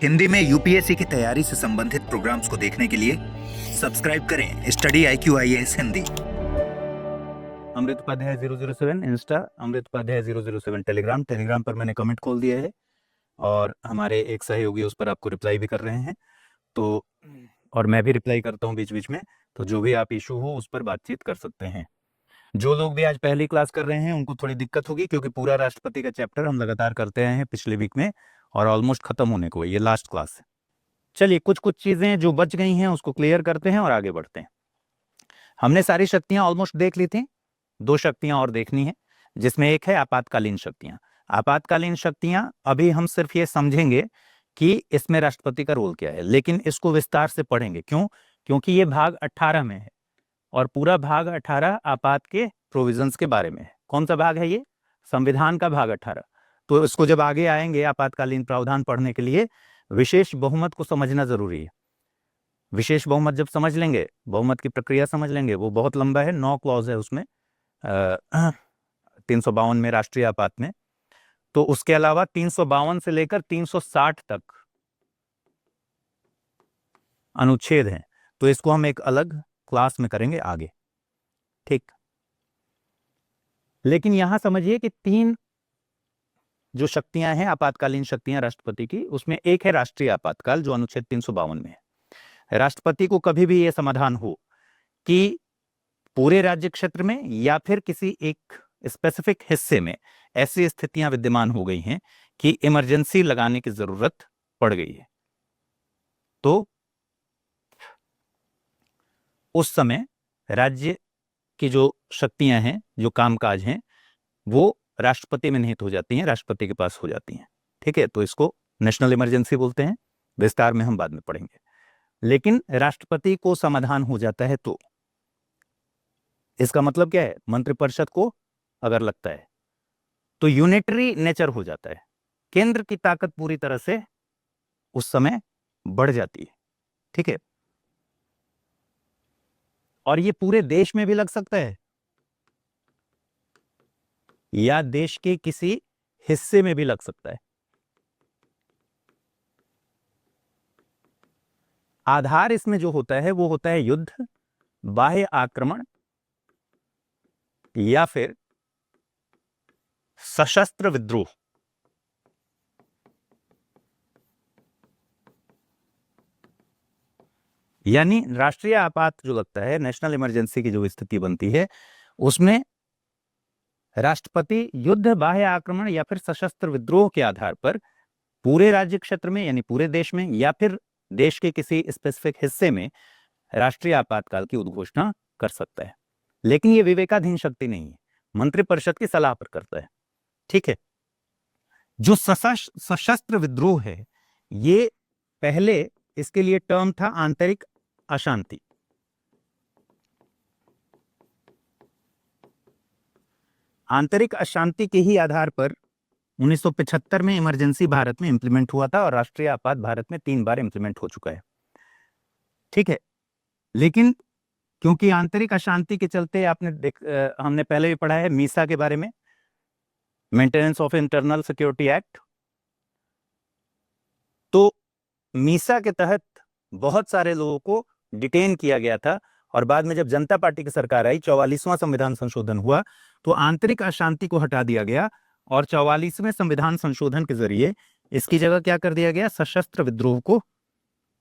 हिंदी में यूपीएससी की तैयारी से संबंधित प्रोग्राम्स को देखने के लिए सब्सक्राइब करें स्टडी IQ IAS हिंदी। अमृत उपाध्याय 007 इंस्टा, अमृत उपाध्याय 007 टेलीग्राम पर मैंने कमेंट खोल दिया है और हमारे एक सहयोगी उस पर आपको रिप्लाई भी कर रहे हैं, तो और मैं भी रिप्लाई करता हूँ बीच बीच में। तो जो भी आप इशू हो उस पर बातचीत कर सकते हैं। जो लोग भी आज पहली क्लास कर रहे हैं उनको थोड़ी दिक्कत होगी, क्योंकि पूरा राष्ट्रपति का चैप्टर हम लगातार करते आए हैं पिछले वीक में और ऑलमोस्ट खत्म होने को, ये लास्ट क्लास है। चलिए कुछ चीजें जो बच गई हैं उसको क्लियर करते हैं और आगे बढ़ते हैं। हमने सारी शक्तियां ऑलमोस्ट देख ली थी, 2 शक्तियां और देखनी है, जिसमें एक है आपातकालीन शक्तियां। आपातकालीन शक्तियां अभी हम सिर्फ ये समझेंगे कि इसमें राष्ट्रपति का रोल क्या है, लेकिन इसको विस्तार से पढ़ेंगे। क्यों? क्योंकि ये भाग 18 में है और पूरा भाग 18 आपात के प्रोविजंस के बारे में है। कौन सा भाग है ये? संविधान का भाग 18। तो इसको जब आगे आएंगे आपातकालीन प्रावधान पढ़ने के लिए, विशेष बहुमत को समझना जरूरी है। विशेष बहुमत जब समझ लेंगे, बहुमत की प्रक्रिया समझ लेंगे, वो बहुत लंबा है, 9 क्लॉज है उसमें 352 में, राष्ट्रीय आपात में। तो उसके अलावा 352 से लेकर 360 तक अनुच्छेद हैं, तो इसको हम एक अलग क्लास में करेंगे आगे, ठीक। लेकिन यहां समझिए कि 3 जो शक्तियां हैं आपातकालीन शक्तियां राष्ट्रपति की, उसमें एक है राष्ट्रीय आपातकाल जो अनुच्छेद 352 में है। राष्ट्रपति को कभी भी यह समाधान हो कि पूरे राज्य क्षेत्र में या फिर किसी एक स्पेसिफिक हिस्से में ऐसी स्थितियां विद्यमान हो गई हैं कि इमरजेंसी लगाने की जरूरत पड़ गई है, तो उस समय राज्य की जो शक्तियां हैं, जो कामकाज हैं, वो राष्ट्रपति में निहित हो जाती हैं, राष्ट्रपति के पास हो जाती हैं, ठीक है। तो इसको नेशनल इमरजेंसी बोलते हैं, विस्तार में हम बाद में पढ़ेंगे। लेकिन राष्ट्रपति को समाधान हो जाता है तो इसका मतलब क्या है? मंत्रिपरिषद को अगर लगता है तो यूनिटरी नेचर हो जाता है, केंद्र की ताकत पूरी तरह से उस समय बढ़ जाती है, ठीक है। और ये पूरे देश में भी लग सकता है या देश के किसी हिस्से में भी लग सकता है। आधार इसमें जो होता है वो होता है युद्ध, बाह्य आक्रमण या फिर सशस्त्र विद्रोह। यानी राष्ट्रीय आपात जो लगता है, नेशनल इमरजेंसी की जो स्थिति बनती है, उसमें राष्ट्रपति युद्ध, बाह्य आक्रमण या फिर सशस्त्र विद्रोह के आधार पर पूरे राज्य क्षेत्र में, यानी पूरे देश में, या फिर देश के किसी स्पेसिफिक हिस्से में राष्ट्रीय आपातकाल की उद्घोषणा कर सकता है। लेकिन यह विवेकाधीन शक्ति नहीं है, मंत्रिपरिषद की सलाह पर करता है, ठीक है। जो सशस्त्र विद्रोह है, ये पहले इसके लिए टर्म था आंतरिक अशांति। आंतरिक अशांति के ही आधार पर 1975 में इमरजेंसी भारत में इंप्लीमेंट हुआ था और राष्ट्रीय आपात भारत में 3 बार इंप्लीमेंट हो चुका है, ठीक है। लेकिन क्योंकि आंतरिक अशांति के चलते हमने पहले भी पढ़ा है मीसा के बारे में, maintenance of internal security act. तो मीसा के तहत बहुत सारे लोगों को डिटेन किया गया था और बाद में जब जनता पार्टी की सरकार आई, 44वां संविधान संशोधन हुआ, तो आंतरिक अशांति को हटा दिया गया और 44वें संविधान संशोधन के जरिए इसकी जगह क्या कर दिया गया? सशस्त्र विद्रोह को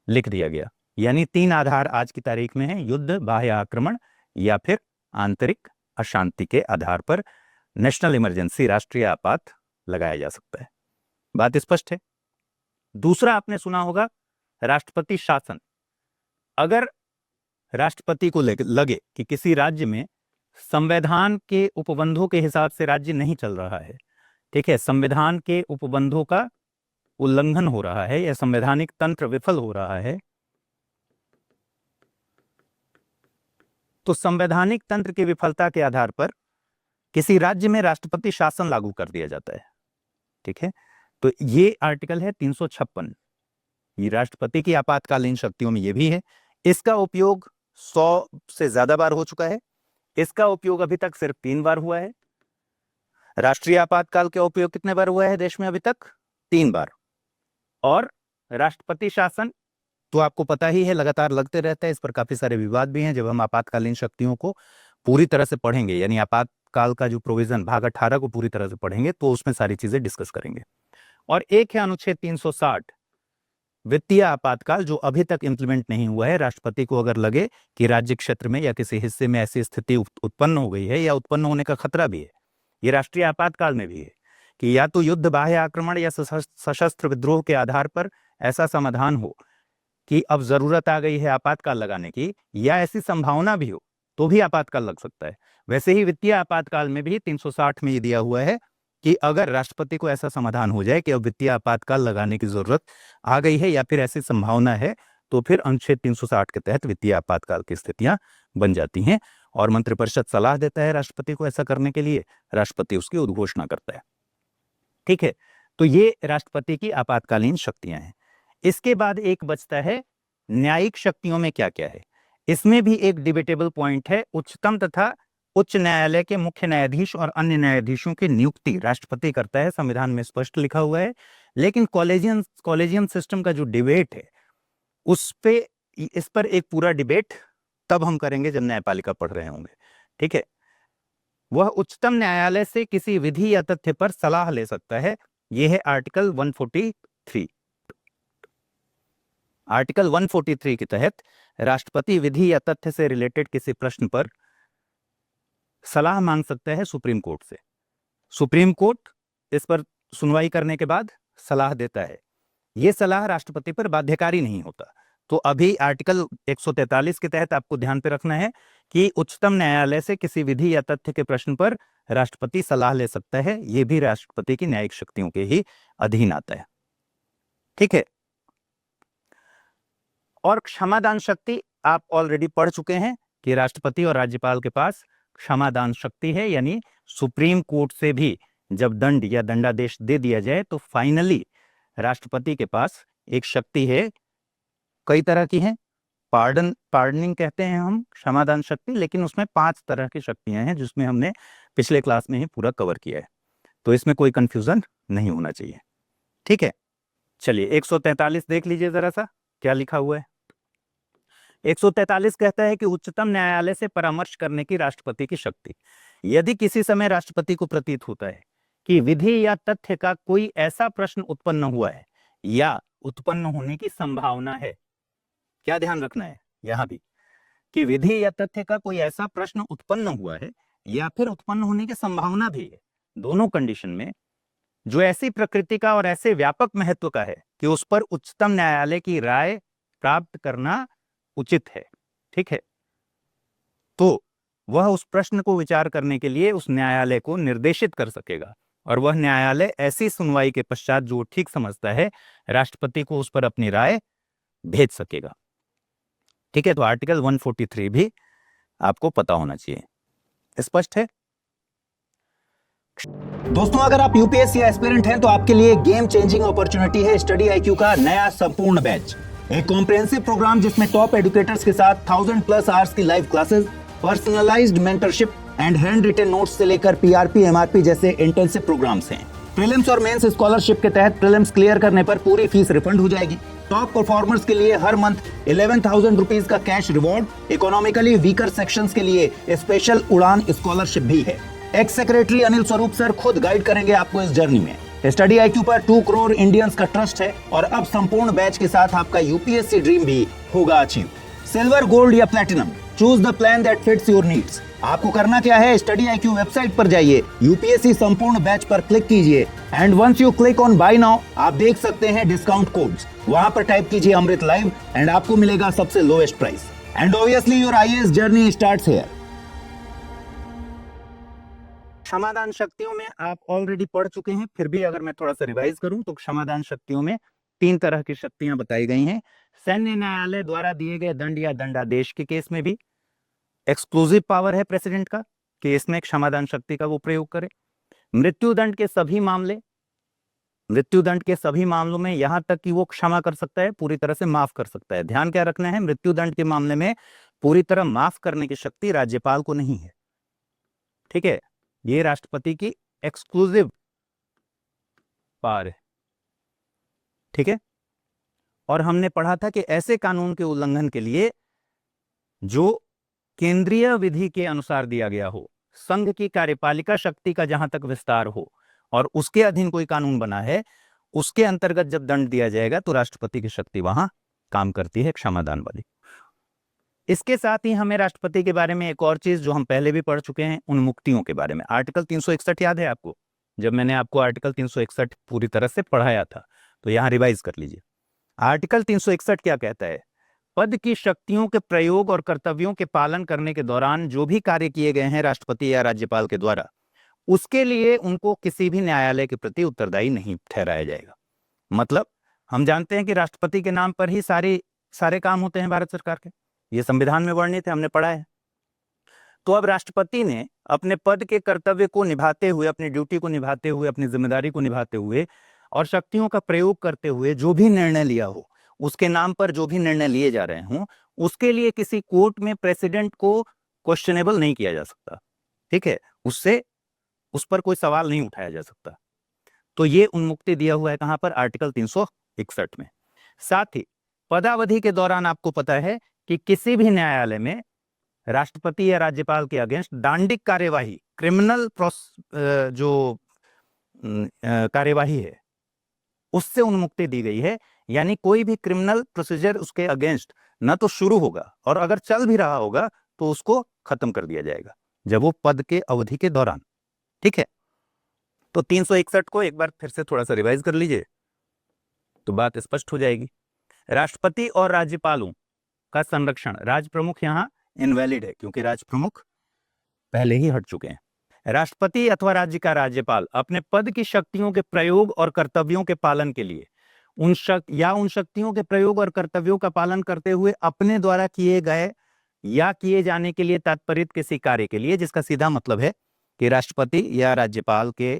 लिख दिया गया। यानी 3 आधार आज की तारीख में है, युद्ध, बाह्य आक्रमण या फिर आंतरिक अशांति के आधार पर नेशनल इमरजेंसी, राष्ट्रीय आपात लगाया जा सकता है। बात स्पष्ट है। दूसरा आपने सुना होगा राष्ट्रपति शासन। अगर राष्ट्रपति को लगे कि किसी राज्य में संविधान के उपबंधों के हिसाब से राज्य नहीं चल रहा है, ठीक है, संविधान के उपबंधों का उल्लंघन हो रहा है या संवैधानिक तंत्र विफल हो रहा है, तो संवैधानिक तंत्र की विफलता के आधार पर किसी राज्य में राष्ट्रपति शासन लागू कर दिया जाता है, ठीक है। तो ये आर्टिकल है 356, ये राष्ट्रपति की आपातकालीन शक्तियों में ये भी है। इसका उपयोग 100 से ज्यादा बार हो चुका है। इसका उपयोग अभी तक सिर्फ 3 बार हुआ है। राष्ट्रीय आपातकाल का उपयोग कितने बार हुआ है देश में अभी तक? 3 बार। और राष्ट्रपति शासन तो आपको पता ही है, लगातार लगते रहता है, इस पर काफी सारे विवाद भी हैं। जब हम आपातकालीन शक्तियों को पूरी तरह से पढ़ेंगे, यानी आपातकाल का जो प्रोविजन भाग 18 को पूरी तरह से पढ़ेंगे, तो उसमें सारी चीजें डिस्कस करेंगे। और एक है अनुच्छेद 360 वित्तीय आपातकाल, जो अभी तक इंप्लीमेंट नहीं हुआ है। राष्ट्रपति को अगर लगे कि राज्य क्षेत्र में या किसी हिस्से में ऐसी स्थिति उत्पन्न हो गई है या उत्पन्न होने का खतरा भी है, ये राष्ट्रीय आपातकाल में भी है, कि या तो युद्ध, बाह्य आक्रमण या सशस्त्र विद्रोह के आधार पर ऐसा समाधान हो कि अब जरूरत आ गई है आपातकाल लगाने की, या ऐसी संभावना भी हो, तो भी आपातकाल लग सकता है। वैसे ही वित्तीय आपातकाल में भी 360 में ये दिया हुआ है कि अगर राष्ट्रपति को ऐसा समाधान हो जाए कि अब वित्तीय आपातकाल लगाने की जरूरत आ गई है या फिर ऐसी संभावना है, तो फिर अनुच्छेद 360 के तहत वित्तीय आपातकाल की स्थितियां बन जाती हैं और मंत्रिपरिषद सलाह देता है राष्ट्रपति को ऐसा करने के लिए, राष्ट्रपति उसकी उद्घोषणा करता है। ठीक है, तो ये राष्ट्रपति की आपातकालीन शक्तियां हैं। इसके बाद एक बचता है न्यायिक शक्तियों में क्या क्या है। इसमें भी एक डिबेटेबल पॉइंट है। उच्चतम तथा उच्च न्यायालय के मुख्य न्यायाधीश और अन्य न्यायाधीशों की नियुक्ति राष्ट्रपति करता है, संविधान में स्पष्ट लिखा हुआ है। लेकिन कॉलेजियम सिस्टम का जो डिबेट है, इस पर एक पूरा डिबेट तब हम करेंगे जब न्यायपालिका पढ़ रहे होंगे। ठीक है, वह उच्चतम न्यायालय से किसी विधि या तथ्य पर सलाह ले सकता है। यह है आर्टिकल 143। आर्टिकल 143 के तहत राष्ट्रपति विधि या तथ्य से रिलेटेड किसी प्रश्न पर सलाह मांग सकता है सुप्रीम कोर्ट से। सुप्रीम कोर्ट इस पर सुनवाई करने के बाद सलाह देता है। यह सलाह राष्ट्रपति पर बाध्यकारी नहीं होता। तो अभी आर्टिकल 143 के तहत आपको ध्यान पे रखना है कि उच्चतम न्यायालय से किसी विधि या तथ्य के प्रश्न पर राष्ट्रपति सलाह ले सकता है। यह भी राष्ट्रपति की न्यायिक शक्तियों के ही अधीन आता है। ठीक है, और क्षमादान शक्ति आप ऑलरेडी पढ़ चुके हैं कि राष्ट्रपति और राज्यपाल के पास क्षमादान शक्ति है, यानी सुप्रीम कोर्ट से भी जब दंड या दंडादेश दे दिया जाए तो फाइनली राष्ट्रपति के पास एक शक्ति है। कई तरह की है, पार्डनिंग कहते हैं हम क्षमादान शक्ति, लेकिन उसमें 5 तरह की शक्तियां हैं जिसमें हमने पिछले क्लास में ही पूरा कवर किया है, तो इसमें कोई कंफ्यूजन नहीं होना चाहिए। ठीक है, चलिए 143 देख लीजिए जरा सा क्या लिखा हुआ है। 143 कहता है कि उच्चतम न्यायालय से परामर्श करने की राष्ट्रपति की शक्ति। यदि किसी समय राष्ट्रपति को प्रतीत होता है कि विधि या तथ्य का कोई ऐसा प्रश्न उत्पन्न हुआ है या उत्पन्न होने की संभावना है, क्या ध्यान रखना है यहां भी कि विधि या तथ्य का कोई ऐसा प्रश्न उत्पन्न हुआ है या फिर उत्पन्न होने की संभावना भी है, दोनों कंडीशन में, जो ऐसी प्रकृति का और ऐसे व्यापक महत्व का है कि उस पर उच्चतम न्यायालय की राय प्राप्त करना उचित है। ठीक है, तो वह उस प्रश्न को विचार करने के लिए उस न्यायालय को निर्देशित कर सकेगा और वह न्यायालय ऐसी सुनवाई के पश्चात जो ठीक समझता है राष्ट्रपति को उस पर अपनी राय भेज सकेगा। ठीक है, तो आर्टिकल 143 भी आपको पता होना चाहिए। स्पष्ट है दोस्तों? अगर आप यूपीएससी एस्पिरेंट हैं तो आपके लिए गेम चेंजिंग अपॉर्चुनिटी है स्टडी आईक्यू का नया संपूर्ण बैच, एक कॉम्प्रिहेंसिव प्रोग्राम जिसमें टॉप एडुकेटर्स के साथ 1000+ आवर्स की live classes, personalised mentorship and hand written notes से लेकर पीआरपी, एमआरपी जैसे इंटेंसिव प्रोग्राम्स हैं। प्रीलिम्स और मेंस स्कॉलरशिप के तहत प्रीलिम्स क्लियर करने पर पूरी फीस रिफंड हो जाएगी। टॉप परफॉर्मर्स के लिए हर मंथ 11,000 रुपीज का cash reward, economically weaker sections के लिए स्पेशल उड़ान स्कॉलरशिप भी है। X secretary Anil Swarup sir खुद गाइड करेंगे आपको इस जर्नी में। स्टडी आईक्यू पर 2 करोड़ इंडियंस का ट्रस्ट है और अब संपूर्ण बैच के साथ आपका यूपीएससी ड्रीम भी होगा अचीव। सिल्वर, गोल्ड या platinum, choose the plan that fits your needs. आपको करना क्या है, स्टडी आईक्यू वेबसाइट पर जाइए, यूपीएससी संपूर्ण बैच पर क्लिक कीजिए and once you click on buy now आप देख सकते हैं डिस्काउंट कोड्स। वहां पर टाइप कीजिए अमृत लाइव एंड आपको मिलेगा सबसे lowest price and obviously your IAS journey starts here. क्षमादान शक्तियों में आप ऑलरेडी पढ़ चुके हैं, फिर भी अगर मैं थोड़ा सा रिवाइज करूं तो क्षमादान शक्तियों में 3 तरह की शक्तियां बताई गई हैं। सैन्य न्यायालय द्वारा दिए गए दंड या दंडादेश के केस में भी एक्सक्लूसिव पावर है प्रेसिडेंट का कि इसमें क्षमादान शक्ति का वो प्रयोग करे। मृत्युदंड के सभी मामलों में यहां तक कि वो क्षमा कर सकता है, पूरी तरह से माफ कर सकता है। ध्यान क्या रखना है, मृत्युदंड के मामले में पूरी तरह माफ करने की शक्ति राज्यपाल को नहीं है। ठीक है, ये राष्ट्रपति की एक्सक्लूसिव पावर है। ठीक है, और हमने पढ़ा था कि ऐसे कानून के उल्लंघन के लिए जो केंद्रीय विधि के अनुसार दिया गया हो, संघ की कार्यपालिका शक्ति का जहां तक विस्तार हो और उसके अधीन कोई कानून बना है, उसके अंतर्गत जब दंड दिया जाएगा तो राष्ट्रपति की शक्ति वहां काम करती है, क्षमादान वाली। इसके साथ ही हमें राष्ट्रपति के बारे में एक और चीज जो हम पहले भी पढ़ चुके हैं, उन मुक्तियों के बारे में। आर्टिकल 361 याद है आपको? जब मैंने आपको आर्टिकल 361 पूरी तरह से पढ़ाया था, तो यहां रिवाइज कर लीजिए। आर्टिकल 361 क्या कहता है? पद की शक्तियों के प्रयोग और कर्तव्यों के पालन करने के दौरान जो भी कार्य किए गए हैं राष्ट्रपति या राज्यपाल के द्वारा, उसके लिए उनको किसी भी न्यायालय के प्रति उत्तरदायी नहीं ठहराया जाएगा। मतलब हम जानते हैं कि राष्ट्रपति के नाम पर ही सारे काम होते हैं भारत सरकार के, ये संविधान में वर्णित है, हमने पढ़ा है। तो अब राष्ट्रपति ने अपने पद के कर्तव्य को निभाते हुए, अपनी ड्यूटी को निभाते हुए, अपनी जिम्मेदारी को निभाते हुए और शक्तियों का प्रयोग करते हुए जो भी निर्णय लिया हो, उसके नाम पर जो भी निर्णय लिए जा रहे हों, उसके लिए किसी कोर्ट में प्रेसिडेंट को क्वेश्चनेबल नहीं किया जा सकता। ठीक है, उस पर कोई सवाल नहीं उठाया जा सकता। तो ये उन्मुक्ति दिया हुआ है कहां पर? आर्टिकल 361 में। साथ ही पदावधि के दौरान आपको पता है कि किसी भी न्यायालय में राष्ट्रपति या राज्यपाल के अगेंस्ट दांडिक कार्यवाही, क्रिमिनल जो कार्यवाही है, उससे उन्मुक्ति दी गई है। यानी कोई भी क्रिमिनल प्रोसीजर उसके अगेंस्ट न तो शुरू होगा और अगर चल भी रहा होगा तो उसको खत्म कर दिया जाएगा जब वो पद के अवधि के दौरान। ठीक है, तो 361 को एक बार फिर से थोड़ा सा रिवाइज कर लीजिए तो बात स्पष्ट हो जाएगी। राष्ट्रपति और राज्यपालों का संरक्षण, राज प्रमुख यहां इनवैलिड है क्योंकि राज प्रमुख पहले ही हट चुके हैं। राष्ट्रपति अथवा राज्य का राज्यपाल अपने पद की शक्तियों के प्रयोग और कर्तव्यों के पालन के लिए उन शक्तियों के प्रयोग और कर्तव्यों का पालन करते हुए अपने द्वारा किए गए या किए जाने के लिए तात्पर्य किसी कार्य के लिए, जिसका सीधा मतलब है कि राष्ट्रपति या राज्यपाल के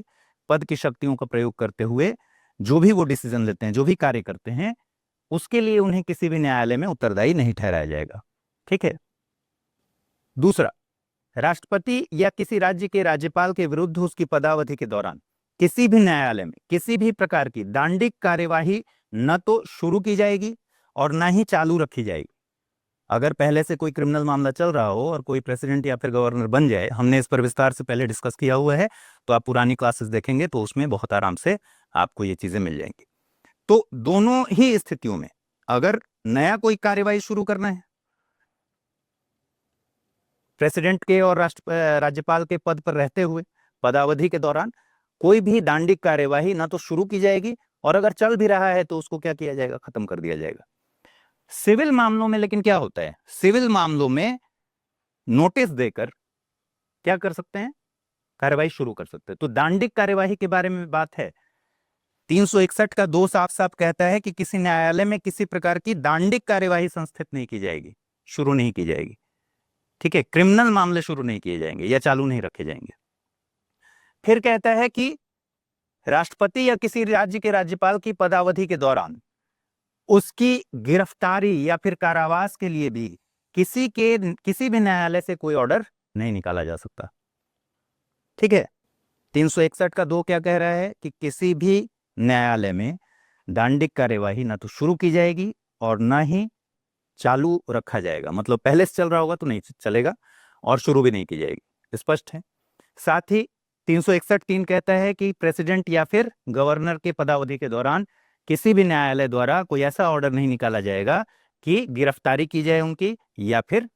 पद की शक्तियों का प्रयोग करते हुए जो भी वो डिसीजन लेते हैं, जो भी कार्य करते हैं, उसके लिए उन्हें किसी भी न्यायालय में उत्तरदायी नहीं ठहराया जाएगा। ठीक है। दूसरा, राष्ट्रपति या किसी राज्य के राज्यपाल के विरुद्ध उसकी पदावधि के दौरान किसी भी न्यायालय में किसी भी प्रकार की दांडिक कार्यवाही न तो शुरू की जाएगी और न ही चालू रखी जाएगी। अगर पहले से कोई क्रिमिनल मामला चल रहा हो और कोई प्रेसिडेंट या फिर गवर्नर बन जाए, हमने इस पर विस्तार से पहले डिस्कस किया हुआ है, तो आप पुरानी क्लासेस देखेंगे तो उसमें बहुत आराम से आपको ये चीजें मिल जाएंगी। तो दोनों ही स्थितियों में अगर नया कोई कार्यवाही शुरू करना है, प्रेसिडेंट के और राज्यपाल के पद पर रहते हुए पदावधि के दौरान कोई भी दांडिक कार्यवाही ना तो शुरू की जाएगी और अगर चल भी रहा है तो उसको क्या किया जाएगा? खत्म कर दिया जाएगा। सिविल मामलों में लेकिन क्या होता है? सिविल मामलों में नोटिस देकर क्या कर सकते हैं? कार्यवाही शुरू कर सकते हैं। तो दांडिक कार्यवाही के बारे में बात है। 361 का 2 साफ साफ कहता है कि किसी न्यायालय में किसी प्रकार की दांडिक कार्यवाही संस्थित नहीं की जाएगी, शुरू नहीं की जाएगी। ठीक है, क्रिमिनल मामले शुरू नहीं किए जाएंगे या चालू नहीं रखे जाएंगे। फिर कहता है कि राष्ट्रपति या किसी राज्य के राज्यपाल की पदावधि के दौरान उसकी गिरफ्तारी या फिर कारावास के लिए भी किसी भी न्यायालय से कोई ऑर्डर नहीं निकाला जा सकता। ठीक है, 361 का 2 क्या कह रहा है कि किसी भी न्यायालय में दांडिक कार्यवाही ना तो शुरू की जाएगी और ना ही चालू रखा जाएगा। मतलब पहले से चल रहा होगा तो नहीं चलेगा और शुरू भी नहीं की जाएगी। स्पष्ट है। साथ ही 361(3) कहता है कि प्रेसिडेंट या फिर गवर्नर के पदावधि के दौरान किसी भी न्यायालय द्वारा कोई ऐसा ऑर्डर नहीं निकाला जाएगा कि गिरफ्तारी की जाए उनकी या फिर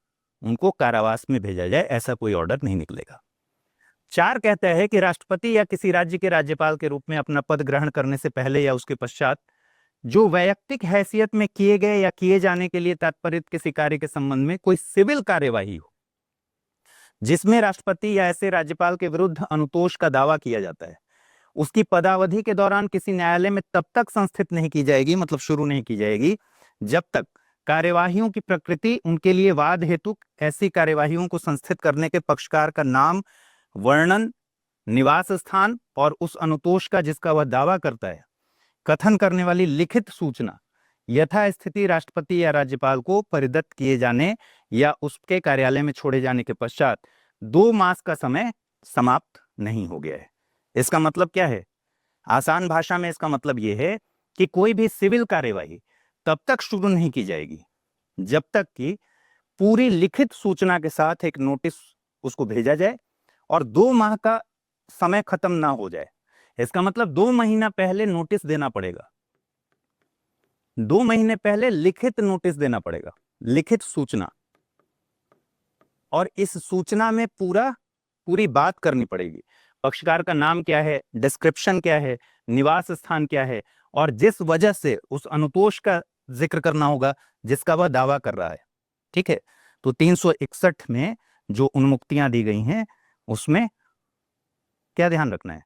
उनको कारावास में भेजा जाए, ऐसा कोई ऑर्डर नहीं निकलेगा। 4 कहता है कि राष्ट्रपति या किसी राज्य के राज्यपाल के रूप में अपना पद ग्रहण करने से पहले या उसके पश्चात जो वैयक्तिक हैसियत में किए गए या किए जाने के लिए तात्पर्य किसी कार्य के संबंध में कोई सिविल कार्यवाही हो जिसमें राष्ट्रपति या ऐसे राज्यपाल के विरुद्ध अनुतोष का दावा किया जाता है, उसकी पदावधि के दौरान किसी न्यायालय में तब तक संस्थित नहीं की जाएगी, मतलब शुरू नहीं की जाएगी, जब तक कार्यवाहियों की प्रकृति उनके लिए वाद हेतु ऐसी कार्यवाहियों को संस्थित करने के पक्षकार का नाम, वर्णन, निवास स्थान और उस अनुतोष का जिसका वह दावा करता है कथन करने वाली लिखित सूचना यथास्थिति राष्ट्रपति या राज्यपाल को परिदत्त किए जाने या उसके कार्यालय में छोड़े जाने के पश्चात 2 मास का समय समाप्त नहीं हो गया है। इसका मतलब क्या है? आसान भाषा में इसका मतलब यह है कि कोई भी सिविल कार्यवाही तब तक शुरू नहीं की जाएगी जब तक कि पूरी लिखित सूचना के साथ एक नोटिस उसको भेजा जाए और 2 माह का समय खत्म ना हो जाए। इसका मतलब 2 महीना पहले नोटिस देना पड़ेगा, 2 महीने पहले लिखित नोटिस देना पड़ेगा, लिखित सूचना। और इस सूचना में पूरी बात करनी पड़ेगी। पक्षकार का नाम क्या है, डिस्क्रिप्शन क्या है, निवास स्थान क्या है, और जिस वजह से उस अनुतोष का जिक्र करना होगा जिसका वह दावा कर रहा है। ठीक है, तो 361 में जो उन्मुक्तियां दी गई हैं उसमें क्या ध्यान रखना है,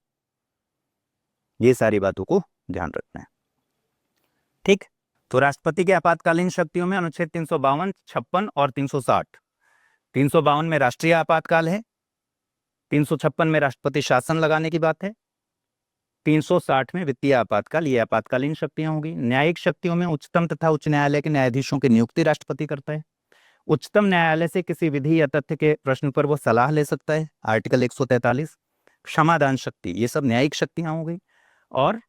ये सारी बातों को ध्यान रखना है। ठीक, तो राष्ट्रपति के आपातकालीन शक्तियों में अनुच्छेद 352, 56 और 360। 352 में राष्ट्रीय आपातकाल है, 356 में राष्ट्रपति शासन लगाने की बात है, 360 में वित्तीय आपातकाल, ये आपातकालीन शक्तियां होगी। न्यायिक शक्तियों में उच्चतम तथा उच्च न्यायालय के न्यायाधीशों की नियुक्ति राष्ट्रपति करता है। उच्चतम न्यायालय से किसी विधि या तथ्य के प्रश्न पर वो सलाह ले सकता है, आर्टिकल 143। क्षमादान शक्ति, ये सब न्यायिक शक्तियां हो गई। और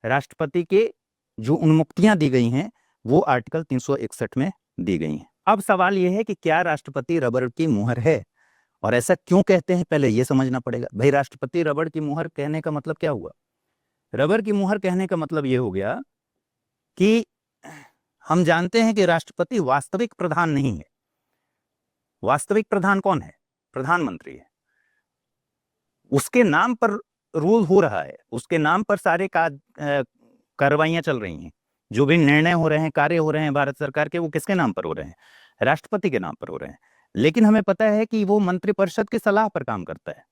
राष्ट्रपति के जो उन्मुक्तियां दी गई हैं वो आर्टिकल 361 में दी गई हैं। अब सवाल यह है कि क्या राष्ट्रपति रबर की मुहर है, और ऐसा क्यों कहते हैं, पहले यह समझना पड़ेगा। भाई, राष्ट्रपति रबर की मुहर कहने का मतलब क्या हुआ? रबर की मुहर कहने का मतलब यह हो गया कि हम जानते हैं कि राष्ट्रपति वास्तविक प्रधान नहीं है। वास्तविक प्रधान कौन है? प्रधानमंत्री है। उसके नाम पर रूल हो रहा है, उसके नाम पर सारे कार्रवाइयां चल रही हैं, जो भी निर्णय हो रहे हैं, कार्य हो रहे हैं भारत सरकार के, वो किसके नाम पर हो रहे हैं? राष्ट्रपति के नाम पर हो रहे हैं। लेकिन हमें पता है कि वो मंत्रिपरिषद की सलाह पर काम करता है।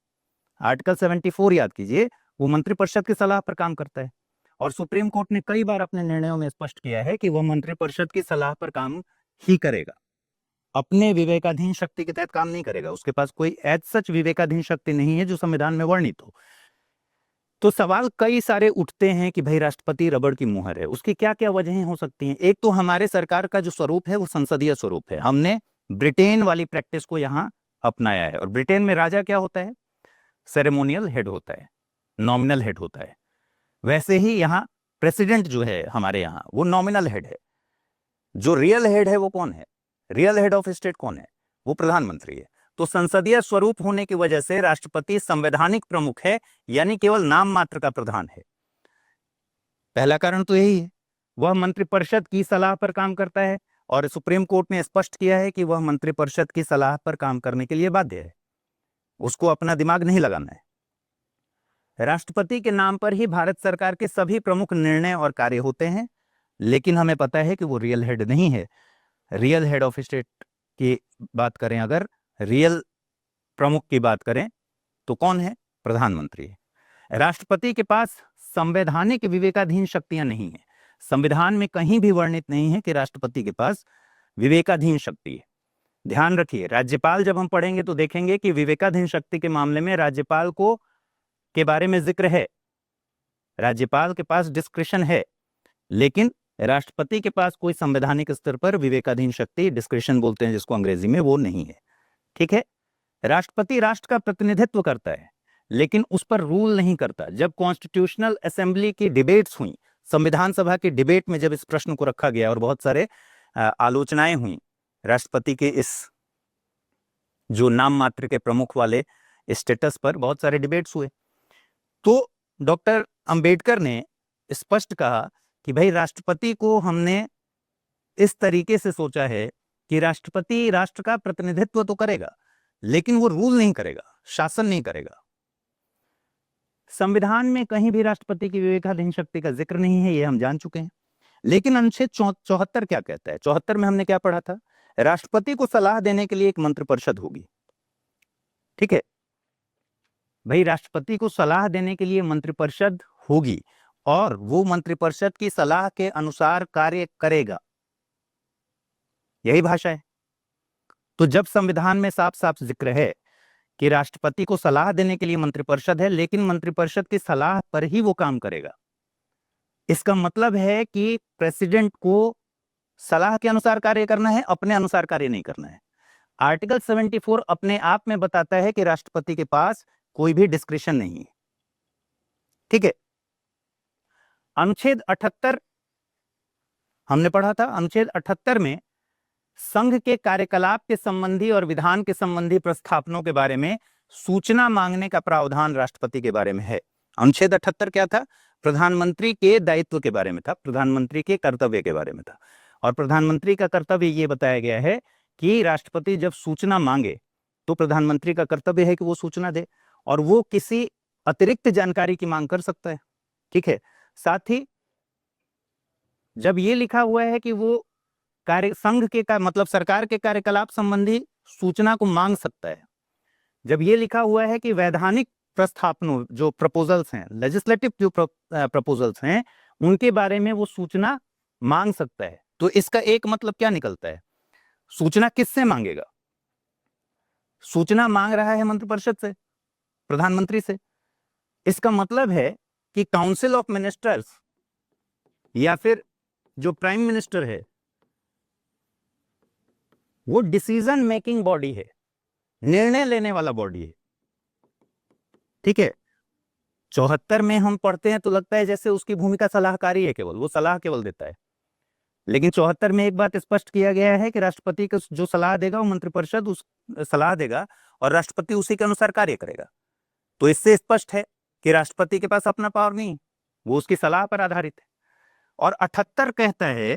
आर्टिकल 74 याद कीजिए, वो मंत्रिपरिषद की सलाह पर काम करता है। और सुप्रीम कोर्ट ने कई बार अपने निर्णयों में स्पष्ट किया है कि वह मंत्रिपरिषद की सलाह पर काम ही करेगा, अपने विवेकाधीन शक्ति के तहत काम नहीं करेगा। उसके पास कोई एज सच विवेकाधीन शक्ति नहीं है जो संविधान में वर्णित हो। तो सवाल कई सारे उठते हैं कि भाई राष्ट्रपति रबड़ की मुहर है, उसकी क्या क्या वजहें हो सकती हैं। एक तो हमारे सरकार का जो स्वरूप है वो संसदीय स्वरूप है। हमने ब्रिटेन वाली प्रैक्टिस को यहाँ अपनाया है। और ब्रिटेन में राजा क्या होता है? सेरेमोनियल हेड होता है, नॉमिनल हेड होता है। वैसे ही यहाँ प्रेसिडेंट जो है हमारे यहाँ, वो नॉमिनल हेड है। जो रियल हेड है वो कौन है? रियल हेड ऑफ स्टेट कौन है? वो प्रधानमंत्री है। तो संसदीय स्वरूप होने की वजह से राष्ट्रपति संवैधानिक प्रमुख है, यानी केवल नाम मात्र का प्रधान है। पहला कारण तो यही है। वह मंत्रिपरिषद की सलाह पर काम करता है, और सुप्रीम कोर्ट ने स्पष्ट किया है कि वह मंत्रिपरिषद की सलाह पर काम करने के लिए बाध्य है, उसको अपना दिमाग नहीं लगाना है। राष्ट्रपति के नाम पर ही भारत सरकार के सभी प्रमुख निर्णय और कार्य होते हैं, लेकिन हमें पता है कि वो रियल हेड नहीं है। रियल हेड ऑफ स्टेट की बात करें, अगर रियल प्रमुख की बात करें तो कौन है? प्रधानमंत्री है। राष्ट्रपति के पास संवैधानिक विवेकाधीन शक्तियां नहीं है। संविधान में कहीं भी वर्णित नहीं है कि राष्ट्रपति के पास विवेकाधीन शक्ति है। ध्यान रखिए, राज्यपाल जब हम पढ़ेंगे तो देखेंगे कि विवेकाधीन शक्ति के मामले में राज्यपाल को के बारे में जिक्र है, राज्यपाल के पास डिस्क्रिशन है, लेकिन राष्ट्रपति के पास कोई संवैधानिक स्तर पर विवेकाधीन शक्ति, डिस्क्रिशन बोलते हैं जिसको अंग्रेजी में, वो नहीं है। ठीक है, राष्ट्रपति राष्ट्र का प्रतिनिधित्व करता है लेकिन उस पर रूल नहीं करता। जब कॉन्स्टिट्यूशनल असेंबली की डिबेट्स हुई, संविधान सभा की डिबेट में जब इस प्रश्न को रखा गया और बहुत सारे आलोचनाएं हुई राष्ट्रपति के इस जो नाम मात्र के प्रमुख वाले स्टेटस पर, बहुत सारे डिबेट्स हुए, तो डॉक्टर अंबेडकर ने स्पष्ट कहा कि भाई राष्ट्रपति को हमने इस तरीके से सोचा है कि राष्ट्रपति राष्ट्र का प्रतिनिधित्व तो करेगा लेकिन वो रूल नहीं करेगा, शासन नहीं करेगा। संविधान में कहीं भी राष्ट्रपति की विवेकाधीन शक्ति का जिक्र नहीं है, ये हम जान चुके हैं। लेकिन अनुच्छेद 74 क्या कहता है? 74 में हमने क्या पढ़ा था? राष्ट्रपति को सलाह देने के लिए एक मंत्रिपरिषद होगी। ठीक है भाई, राष्ट्रपति को सलाह देने के लिए मंत्रिपरिषद होगी और वो मंत्रिपरिषद की सलाह के अनुसार कार्य करेगा, यही भाषा है। तो जब संविधान में साफ साफ जिक्र है कि राष्ट्रपति को सलाह देने के लिए मंत्रिपरिषद है लेकिन मंत्रिपरिषद की सलाह पर ही वो काम करेगा, इसका मतलब है कि प्रेसिडेंट को सलाह के अनुसार कार्य करना है, अपने अनुसार कार्य नहीं करना है। आर्टिकल 74 अपने आप में बताता है कि राष्ट्रपति के पास कोई भी डिस्क्रिशन नहीं है। ठीक है, अनुच्छेद 78 हमने पढ़ा था अनुच्छेद 78 में संघ के कार्यकलाप के संबंधी और विधान के संबंधी प्रस्थापनों के बारे में सूचना मांगने का प्रावधान राष्ट्रपति के बारे में है। अनुच्छेद 78 क्या था? प्रधानमंत्री के दायित्व के बारे में था, प्रधानमंत्री के कर्तव्य के बारे में था। और प्रधानमंत्री का कर्तव्य ये बताया गया है कि राष्ट्रपति जब सूचना मांगे तो प्रधानमंत्री का कर्तव्य है कि वो सूचना दे, और वो किसी अतिरिक्त जानकारी की मांग कर सकता है। ठीक है। साथ ही जब ये लिखा हुआ है कि वो संघ के मतलब सरकार के कार्यकलाप संबंधी सूचना को मांग सकता है, जब ये लिखा हुआ है कि वैधानिक प्रस्तावनों जो प्रपोजल्स हैं, लेजिस्लेटिव जो प्रपोजल्स हैं, उनके बारे में वो सूचना मांग सकता है, तो इसका एक मतलब क्या निकलता है? सूचना किससे मांगेगा? सूचना मांग रहा है मंत्रिपरिषद से, प्रधानमंत्री से। इसका मतलब है कि काउंसिल ऑफ मिनिस्टर्स या फिर जो प्राइम मिनिस्टर है वो डिसीजन मेकिंग बॉडी है, निर्णय लेने वाला बॉडी है। ठीक है। 74 में हम पढ़ते हैं तो लगता है जैसे उसकी भूमिका सलाहकारी है, केवल वो सलाह केवल देता है, लेकिन 74 में एक बात स्पष्ट किया गया है कि राष्ट्रपति को जो सलाह देगा वो मंत्रिपरिषद उस सलाह देगा और राष्ट्रपति उसी के अनुसार कार्य करेगा। तो इससे स्पष्ट है कि राष्ट्रपति के पास अपना पावर नहीं, वो उसकी सलाह पर आधारित है। और 78 कहता है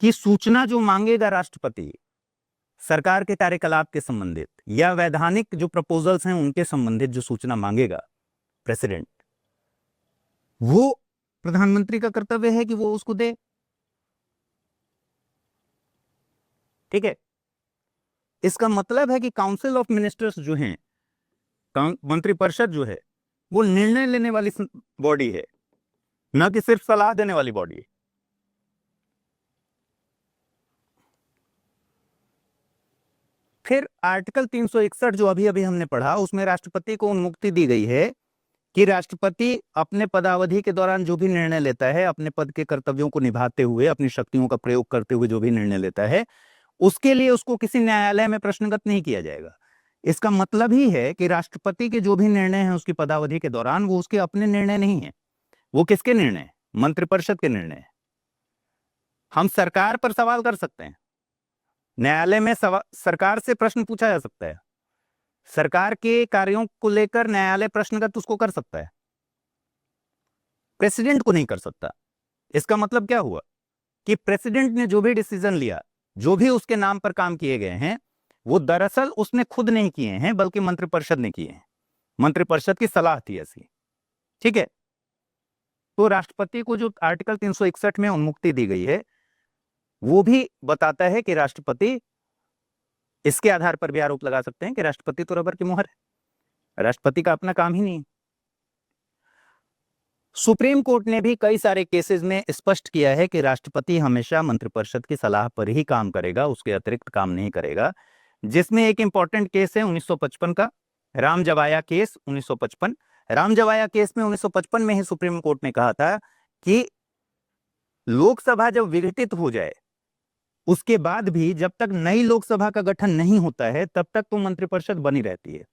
कि सूचना जो मांगेगा राष्ट्रपति सरकार के कार्यकलाप के संबंधित या वैधानिक जो प्रपोजल्स हैं उनके संबंधित जो सूचना मांगेगा प्रेसिडेंट, वो प्रधानमंत्री का कर्तव्य है कि वो उसको दे। ठीक है। इसका मतलब है कि काउंसिल ऑफ मिनिस्टर्स जो हैं, मंत्रिपरिषद जो है, वो निर्णय लेने वाली बॉडी है, न कि सिर्फ सलाह देने वाली बॉडी है। फिर आर्टिकल 361 जो अभी अभी हमने पढ़ा, उसमें राष्ट्रपति को उन्मुक्ति दी गई है कि राष्ट्रपति अपने पदावधि के दौरान जो भी निर्णय लेता है, अपने पद के कर्तव्यों को निभाते हुए, अपनी शक्तियों का प्रयोग करते हुए जो भी निर्णय लेता है, उसके लिए उसको किसी न्यायालय में प्रश्नगत नहीं किया जाएगा। इसका मतलब ही है कि राष्ट्रपति के जो भी निर्णय हैं उसकी पदावधि के दौरान, वो उसके अपने निर्णय नहीं है, वो किसके निर्णय हैं? मंत्रिपरिषद के निर्णय हैं। हम सरकार पर सवाल कर सकते हैं, न्यायालय में सरकार से प्रश्न पूछा जा सकता है, सरकार के कार्यों को लेकर न्यायालय प्रश्नगत उसको कर सकता है, प्रेसिडेंट को नहीं कर सकता। इसका मतलब क्या हुआ कि प्रेसिडेंट ने जो भी डिसीजन लिया, जो भी उसके नाम पर काम किए गए हैं, वो दरअसल उसने खुद नहीं किए हैं, बल्कि मंत्रिपरिषद ने किए हैं। मंत्रिपरिषद की सलाह थी ऐसी। ठीक है। तो राष्ट्रपति को जो आर्टिकल 361 में उन्मुक्ति दी गई है, वो भी बताता है कि राष्ट्रपति इसके आधार पर भी आरोप लगा सकते हैं कि राष्ट्रपति तो रबर की मोहर है, राष्ट्रपति का अपना काम ही नहीं। सुप्रीम कोर्ट ने भी कई सारे केसेस में स्पष्ट किया है कि राष्ट्रपति हमेशा मंत्रिपरिषद की सलाह पर ही काम करेगा, उसके अतिरिक्त काम नहीं करेगा। जिसमें एक इंपॉर्टेंट केस है 1955 का, रामजवाया केस 1955। रामजवाया केस में 1955 में ही सुप्रीम कोर्ट ने कहा था कि लोकसभा जब विघटित हो जाए उसके बाद भी जब तक नई लोकसभा का गठन नहीं होता है तब तक तो मंत्रिपरिषद बनी रहती है।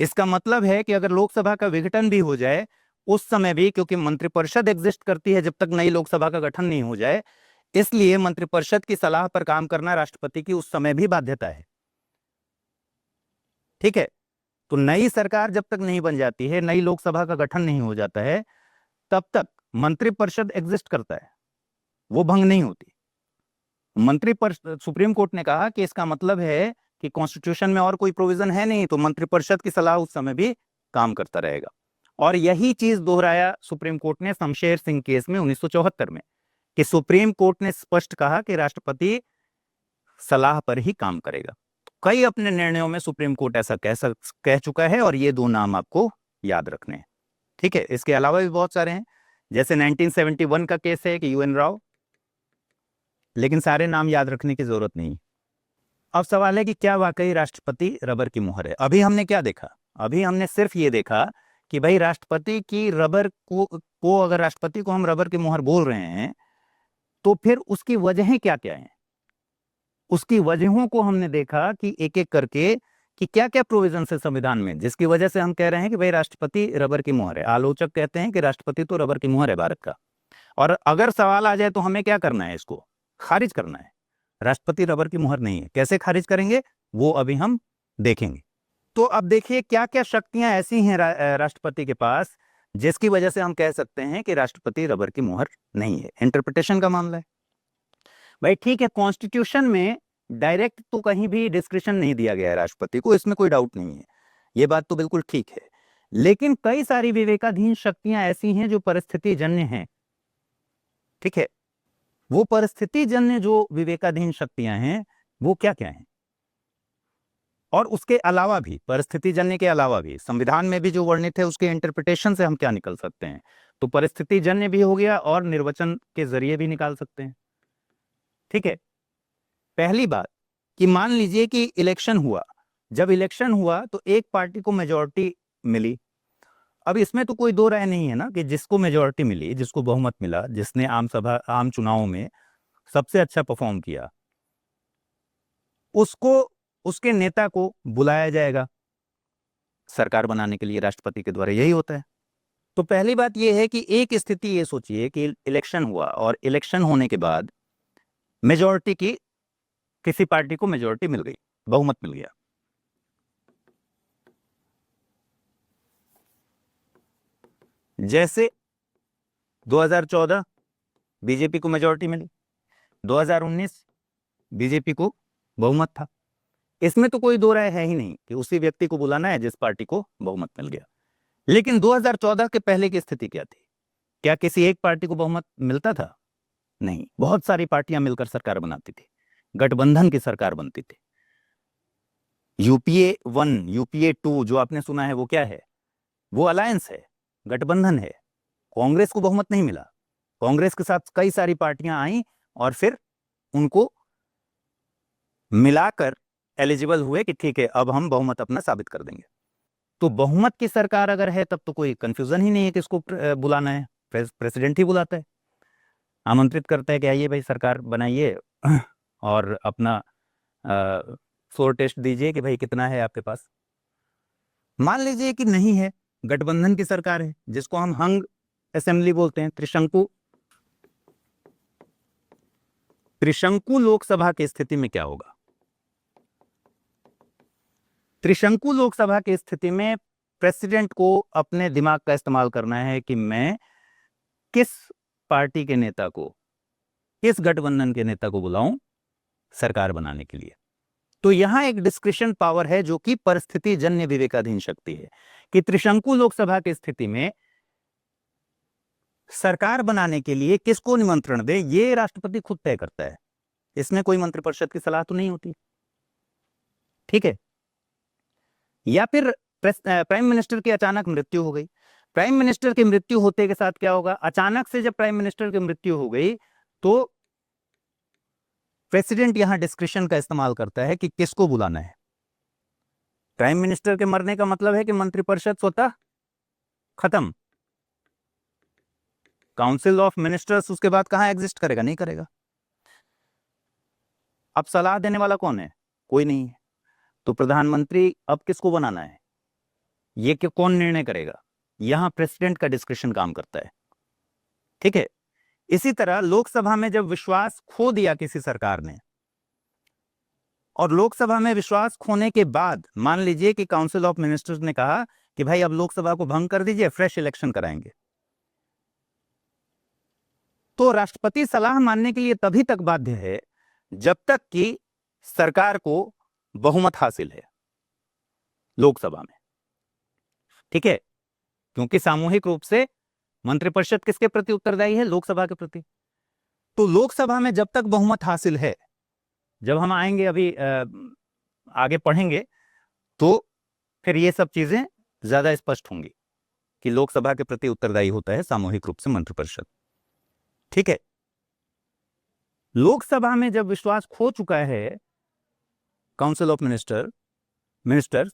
इसका मतलब है कि अगर लोकसभा का विघटन भी हो जाए उस समय भी, क्योंकि मंत्रिपरिषद एग्जिस्ट करती है जब तक नई लोकसभा का गठन नहीं हो जाए, इसलिए मंत्रिपरिषद की सलाह पर काम करना राष्ट्रपति की उस समय भी बाध्यता है। ठीक है। तो नई सरकार जब तक नहीं बन जाती है, नई लोकसभा का गठन नहीं हो जाता है, तब तक मंत्रिपरिषद एग्जिस्ट करता है, वो भंग नहीं होती। सुप्रीम कोर्ट ने कहा कि इसका मतलब है कि कॉन्स्टिट्यूशन में और कोई प्रोविजन है नहीं, तो मंत्रिपरिषद की सलाह उस समय भी काम करता रहेगा। और यही चीज दोहराया सुप्रीम कोर्ट ने शमशेर सिंह केस में 1974 में, कि सुप्रीम कोर्ट ने स्पष्ट कहा कि राष्ट्रपति सलाह पर ही काम करेगा। कई अपने निर्णयों में सुप्रीम कोर्ट ऐसा कह चुका है, और ये दो नाम आपको याद रखने हैं। ठीक है। इसके अलावा भी बहुत सारे हैं, जैसे 1971 का केस है कि यूएन राव, लेकिन सारे नाम याद रखने की जरूरत नहीं। अब सवाल है कि क्या वाकई राष्ट्रपति रबर की मोहर है? अभी हमने क्या देखा? अभी हमने सिर्फ ये देखा कि भाई राष्ट्रपति की रबर को अगर राष्ट्रपति को हम रबर की मोहर बोल रहे हैं तो फिर उसकी वजहें क्या क्या हैं? उसकी वजहों को हमने देखा कि एक एक करके कि क्या क्या प्रोविजन है संविधान में जिसकी वजह से हम कह रहे हैं कि भाई राष्ट्रपति रबर की मोहर है। आलोचक कहते हैं कि राष्ट्रपति तो रबर की मोहर है भारत का, और अगर सवाल आ जाए तो हमें क्या करना है, इसको खारिज करना है। राष्ट्रपति रबर की मुहर नहीं है। कैसे खारिज करेंगे वो अभी हम देखेंगे। तो अब देखिए क्या क्या शक्तियां ऐसी हैं राष्ट्रपति के पास जिसकी वजह से हम कह सकते हैं कि राष्ट्रपति रबर की मुहर नहीं है। इंटरप्रिटेशन का मामला है भाई, ठीक है। कॉन्स्टिट्यूशन में डायरेक्ट तो कहीं भी डिस्क्रिप्शन नहीं दिया गया है राष्ट्रपति को, इसमें कोई डाउट नहीं है, ये बात तो बिल्कुल ठीक है। लेकिन कई सारी विवेकाधीन शक्तियां ऐसी हैं जो परिस्थिति जन्य हैं, ठीक है। वो परिस्थिति जन्य जो विवेकाधीन शक्तियां हैं वो क्या क्या हैं, और उसके अलावा भी, परिस्थिति जन्य के अलावा भी संविधान में भी जो वर्णित है उसके इंटरप्रिटेशन से हम क्या निकल सकते हैं। तो परिस्थिति जन्य भी हो गया और निर्वचन के जरिए भी निकाल सकते हैं, ठीक है। पहली बात कि मान लीजिए कि इलेक्शन हुआ, जब इलेक्शन हुआ तो एक पार्टी को मेजॉरिटी मिली। अब इसमें तो कोई दो राय नहीं है ना कि जिसको मेजॉरिटी मिली, जिसको बहुमत मिला, जिसने आम चुनाव में सबसे अच्छा परफॉर्म किया, उसको, उसके नेता को बुलाया जाएगा सरकार बनाने के लिए राष्ट्रपति के द्वारा। यही होता है। तो पहली बात यह है कि एक स्थिति ये सोचिए कि इलेक्शन हुआ और इलेक्शन होने के बाद मेजॉरिटी की, किसी पार्टी को मेजॉरिटी मिल गई, बहुमत मिल गया। जैसे 2014 बीजेपी को मेजॉरिटी मिली, 2019 बीजेपी को बहुमत था। इसमें तो कोई दो राय है ही नहीं कि उसी व्यक्ति को बुलाना है जिस पार्टी को बहुमत मिल गया। लेकिन 2014 के पहले की स्थिति क्या थी? क्या किसी एक पार्टी को बहुमत मिलता था? नहीं, बहुत सारी पार्टियां मिलकर सरकार बनाती थी, गठबंधन की सरकार बनती थी। यूपीए 1, यूपीए 2 जो आपने सुना है वो क्या है? वो अलायंस है, गठबंधन है। कांग्रेस को बहुमत नहीं मिला, कांग्रेस के साथ कई सारी पार्टियां आई और फिर उनको मिलाकर एलिजिबल हुए कि ठीक है अब हम बहुमत अपना साबित कर देंगे। तो बहुमत की सरकार अगर है तब तो कोई कंफ्यूजन ही नहीं है किसको बुलाना है। प्रेसिडेंट ही बुलाता है, आमंत्रित करता है कि आइए भाई सरकार बनाइए और अपना फ्लोर टेस्ट दीजिए कि भाई कितना है आपके पास। मान लीजिए कि नहीं है, गठबंधन की सरकार है जिसको हम हंग असेंबली बोलते हैं, त्रिशंकु लोकसभा की स्थिति में क्या होगा? त्रिशंकु लोकसभा की स्थिति में प्रेसिडेंट को अपने दिमाग का इस्तेमाल करना है कि मैं किस पार्टी के नेता को, किस गठबंधन के नेता को बुलाऊं सरकार बनाने के लिए। तो यहां एक डिस्क्रिशन पावर है जो कि परिस्थिति जन्य विवेकाधीन शक्ति है कि त्रिशंकु लोकसभा की स्थिति में सरकार बनाने के लिए किसको निमंत्रण दे, ये राष्ट्रपति खुद तय करता है। इसमें कोई मंत्रिपरिषद की सलाह तो नहीं होती, ठीक है। या फिर प्राइम मिनिस्टर की अचानक मृत्यु हो गई। प्राइम मिनिस्टर की मृत्यु होते के साथ क्या होगा? अचानक से जब प्राइम मिनिस्टर की मृत्यु हो गई तो प्रेसिडेंट यहां डिस्क्रिशन का इस्तेमाल करता है कि किसको बुलाना है। प्राइम मिनिस्टर के मरने का मतलब है कि मंत्रिपरिषद स्वतः खत्म, काउंसिल ऑफ मिनिस्टर्स उसके बाद कहां एग्जिस्ट करेगा? नहीं करेगा। अब सलाह देने वाला कौन है? कोई नहीं है। तो प्रधानमंत्री अब किसको बनाना है ये कि कौन निर्णय करेगा? यहां प्रेसिडेंट का डिस्क्रिशन काम करता है, ठीक है। इसी तरह लोकसभा में जब विश्वास खो दिया किसी सरकार ने, और लोकसभा में विश्वास खोने के बाद मान लीजिए कि काउंसिल ऑफ मिनिस्टर्स ने कहा कि भाई अब लोकसभा को भंग कर दीजिए, फ्रेश इलेक्शन कराएंगे, तो राष्ट्रपति सलाह मानने के लिए तभी तक बाध्य है जब तक कि सरकार को बहुमत हासिल है लोकसभा में, ठीक है। क्योंकि सामूहिक रूप से मंत्रिपरिषद किसके प्रति उत्तरदायी है? लोकसभा के प्रति। तो लोकसभा में जब तक बहुमत हासिल है, जब हम आएंगे अभी आगे पढ़ेंगे तो फिर ये सब चीजें ज्यादा स्पष्ट होंगी कि लोकसभा के प्रति उत्तरदायी होता है सामूहिक रूप से मंत्रिपरिषद, ठीक है। लोकसभा में जब विश्वास खो चुका है काउंसिल ऑफ मिनिस्टर्स,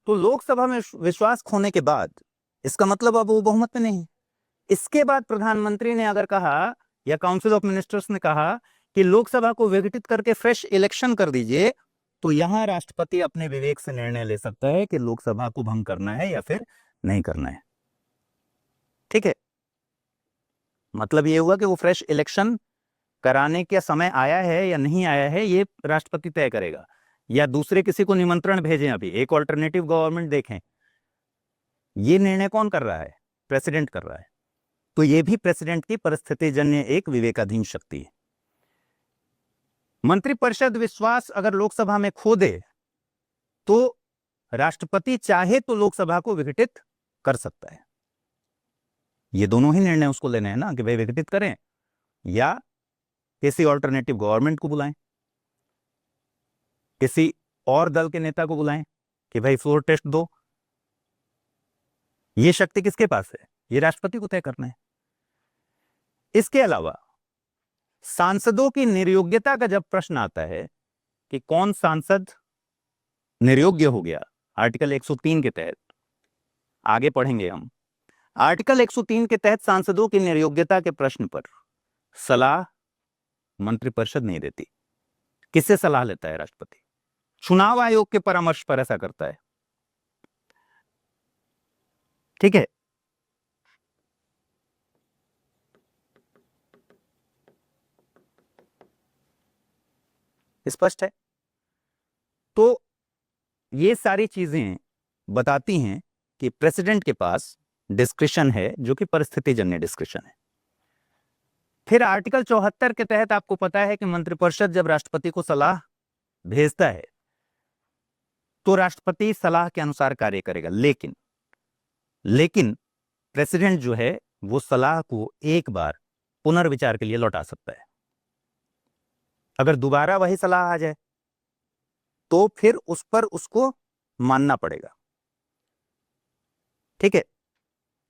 तो लोकसभा में विश्वास खोने के बाद इसका मतलब अब वो बहुमत में नहीं है। इसके बाद प्रधानमंत्री ने अगर कहा या काउंसिल ऑफ मिनिस्टर्स ने कहा कि लोकसभा को विघटित करके फ्रेश इलेक्शन कर दीजिए, तो यहां राष्ट्रपति अपने विवेक से निर्णय ले सकता है कि लोकसभा को भंग करना है या फिर नहीं करना है, ठीक है। मतलब ये हुआ कि वो फ्रेश इलेक्शन कराने का समय आया है या नहीं आया है, ये राष्ट्रपति तय करेगा, या दूसरे किसी को निमंत्रण भेजें, अभी एक ऑल्टरनेटिव गवर्नमेंट देखें। ये निर्णय कौन कर रहा है? प्रेसिडेंट कर रहा है। तो ये भी प्रेसिडेंट की परिस्थितिजन्य एक विवेकाधीन शक्ति है। मंत्रिपरिषद विश्वास अगर लोकसभा में खो दे तो राष्ट्रपति चाहे तो लोकसभा को विघटित कर सकता है। ये दोनों ही निर्णय उसको लेने हैं ना, कि भाई विघटित करें या किसी ऑल्टरनेटिव गवर्नमेंट को बुलाएं, किसी और दल के नेता को बुलाएं कि भाई फ्लोर टेस्ट दो। ये शक्ति किसके पास है? ये राष्ट्रपति को तय करना है। इसके अलावा सांसदों की निर्योग्यता का जब प्रश्न आता है कि कौन सांसद निर्योग्य हो गया, आर्टिकल 103 के तहत, आगे पढ़ेंगे हम, आर्टिकल 103 के तहत सांसदों की निर्योग्यता के प्रश्न पर सलाह मंत्रिपरिषद नहीं देती। किससे सलाह लेता है? राष्ट्रपति। चुनाव आयोग के परामर्श पर ऐसा करता है। ठीक है। स्पष्ट है? तो ये सारी चीजें बताती हैं कि प्रेसिडेंट के पास डिस्क्रिशन है, जो कि परिस्थितिजन्य डिस्क्रिशन है। फिर आर्टिकल 74 के तहत आपको पता है कि मंत्रिपरिषद जब राष्ट्रपति को सलाह भेजता है तो राष्ट्रपति सलाह के अनुसार कार्य करेगा, लेकिन प्रेसिडेंट जो है वो सलाह को एक बार पुनर्विचार के लिए लौटा सकता है। अगर दोबारा वही सलाह आ जाए तो फिर उस पर उसको मानना पड़ेगा। ठीक है।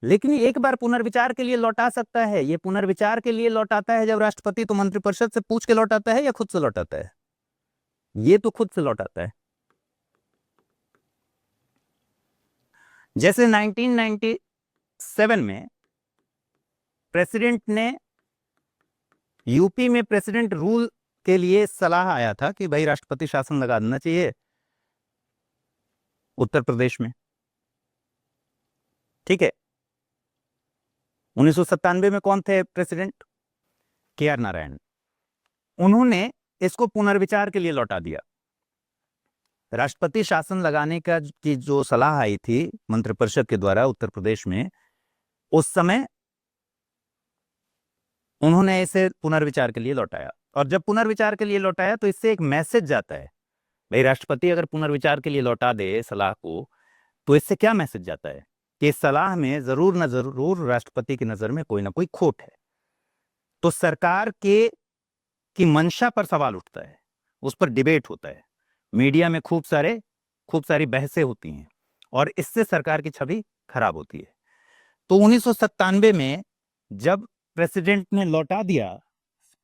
लेकिन एक बार पुनर्विचार के लिए लौटा सकता है। ये पुनर्विचार के लिए लौटाता है जब राष्ट्रपति तो मंत्रिपरिषद से पूछ के लौटाता है या खुद से लौटाता है? ये तो खुद से लौटाता है। जैसे 1997 में प्रेसिडेंट ने यूपी में प्रेसिडेंट रूल के लिए सलाह आया था कि भाई राष्ट्रपति शासन लगा देना चाहिए उत्तर प्रदेश में। ठीक है। 1997 में कौन थे प्रेसिडेंट? KR नारायण। उन्होंने इसको पुनर्विचार के लिए लौटा दिया। राष्ट्रपति शासन लगाने का की जो सलाह आई थी मंत्रिपरिषद के द्वारा उत्तर प्रदेश में, उस समय उन्होंने इसे पुनर्विचार के लिए लौटाया। और जब पुनर्विचार के लिए लौटाया तो इससे एक मैसेज जाता है, भाई राष्ट्रपति अगर पुनर्विचार के लिए लौटा दे सलाह को, तो इससे क्या मैसेज जाता है कि इस सलाह में जरूर न जरूर राष्ट्रपति की नजर में कोई ना कोई खोट है। तो सरकार की मंशा पर सवाल उठता है, उस पर डिबेट होता है, मीडिया में खूब सारी बहसें होती हैं और इससे सरकार की छवि खराब होती है। तो 1997 में जब प्रेसिडेंट ने लौटा दिया,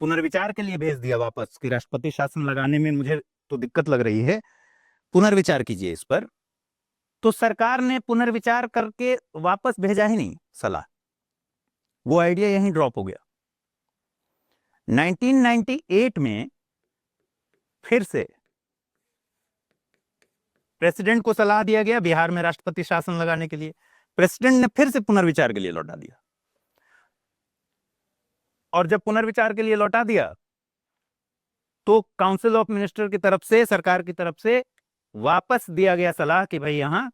पुनर्विचार के लिए भेज दिया वापस कि राष्ट्रपति शासन लगाने में मुझे तो दिक्कत लग रही है, पुनर्विचार कीजिए इस पर, तो सरकार ने पुनर्विचार करके वापस भेजा ही नहीं सलाह। वो आइडिया यहीं ड्रॉप हो गया। 1998 में फिर से प्रेसिडेंट को सलाह दिया गया बिहार में राष्ट्रपति शासन लगाने के लिए। प्रेसिडेंट ने फिर से पुनर्विचार के लिए लौटा दिया, और जब पुनर्विचार के लिए लौटा दिया तो काउंसिल ऑफ मिनिस्टर की तरफ से, सरकार की तरफ से वापस दिया गया सलाह कि भाई यहां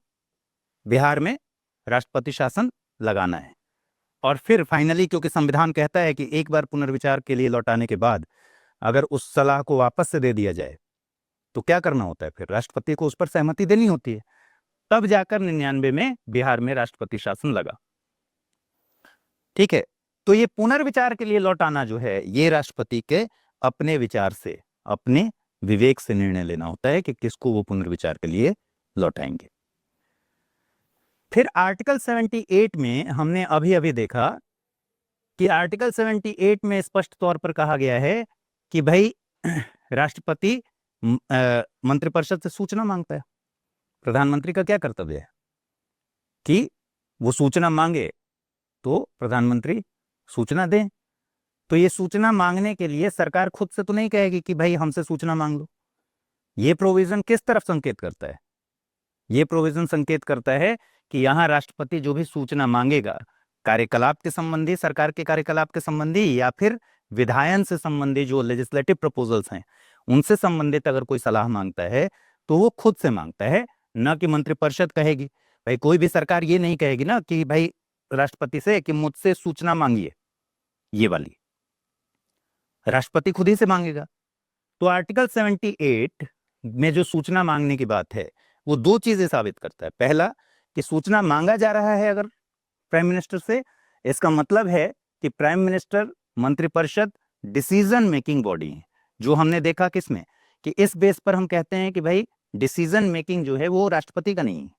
बिहार में राष्ट्रपति शासन लगाना है। और फिर फाइनली, क्योंकि संविधान कहता है कि एक बार पुनर्विचार के लिए लौटाने के बाद अगर उस सलाह को वापस से दे दिया जाए तो क्या करना होता है? फिर राष्ट्रपति को उस पर सहमति देनी होती है। तब जाकर 99 में बिहार में राष्ट्रपति शासन लगा। ठीक है। तो ये पुनर्विचार के लिए लौटाना जो है, ये राष्ट्रपति के अपने विचार से, अपने विवेक से निर्णय लेना होता है कि किसको वो पुनर्विचार के लिए लौटाएंगे। फिर आर्टिकल 78 में हमने अभी अभी देखा कि आर्टिकल 78 में स्पष्ट तौर पर कहा गया है कि भाई राष्ट्रपति मंत्रिपरिषद से सूचना मांगता है। प्रधानमंत्री का क्या कर्तव्य है कि वो सूचना मांगे तो प्रधानमंत्री सूचना दें। तो ये सूचना मांगने के लिए सरकार खुद से तो नहीं कहेगी कि भाई हमसे सूचना मांग लो। ये प्रोविजन किस तरफ संकेत करता है? ये प्रोविजन संकेत करता है कि यहां राष्ट्रपति जो भी सूचना मांगेगा कार्यकलाप के संबंधी, सरकार के कार्यकलाप के संबंधी, या फिर विधायन से संबंधी जो लेजिस्लेटिव प्रपोजल्स हैं उनसे संबंधित अगर कोई सलाह मांगता है तो वो खुद से मांगता है, न कि मंत्रिपरिषद कहेगी। भाई कोई भी सरकार ये नहीं कहेगी ना कि भाई राष्ट्रपति से कि मुझसे सूचना मांगिए, ये वाली राष्ट्रपति खुद ही से मांगेगा। तो आर्टिकल 78 में जो सूचना मांगने की बात है वो दो चीजें साबित करता है। पहला कि सूचना मांगा जा रहा है अगर प्राइम मिनिस्टर से, इसका मतलब है कि प्राइम मिनिस्टर, मंत्रिपरिषद डिसीजन मेकिंग बॉडी है। जो हमने देखा किसमें, कि इस बेस पर हम कहते हैं कि भाई डिसीजन मेकिंग जो है वो राष्ट्रपति का नहीं है।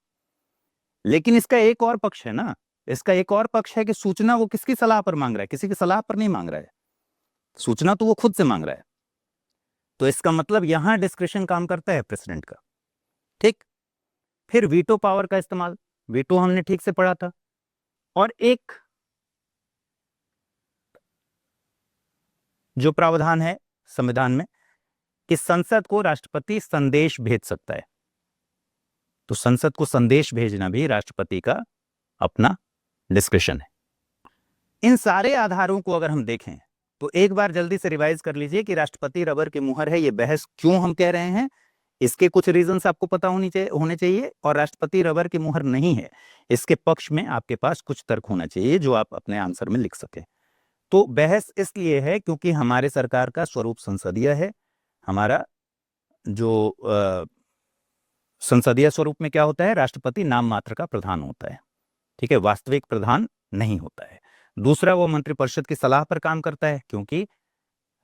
लेकिन इसका एक और पक्ष है ना, इसका एक और पक्ष है कि सूचना वो किसकी सलाह पर मांग रहा है, किसी की सलाह पर नहीं मांग रहा है, सूचना तो वो खुद से मांग रहा है। तो इसका मतलब यहां डिस्क्रिशन काम करता है प्रेसिडेंट का। ठीक, फिर वीटो पावर का इस्तेमाल, वीटो हमने ठीक से पढ़ा था। और एक जो प्रावधान है संविधान में कि संसद को राष्ट्रपति संदेश भेज सकता है, तो संसद को संदेश भेजना भी राष्ट्रपति का अपना डिस्क्रिशन है। इन सारे आधारों को अगर हम देखें तो एक बार जल्दी से रिवाइज कर लीजिए कि राष्ट्रपति रबर की मुहर है, ये बहस क्यों हम कह रहे हैं, इसके कुछ रीजंस आपको पता होने चाहिए। और राष्ट्रपति रबर की मुहर नहीं है, इसके पक्ष में आपके पास कुछ तर्क होना चाहिए जो आप अपने आंसर में लिख सके। तो बहस इसलिए है क्योंकि हमारे सरकार का स्वरूप संसदीय है। हमारा जो संसदीय स्वरूप में क्या होता है, राष्ट्रपति नाम मात्र का प्रधान होता है, ठीक है, वास्तविक प्रधान नहीं होता है। दूसरा, वो मंत्रिपरिषद की सलाह पर काम करता है, क्योंकि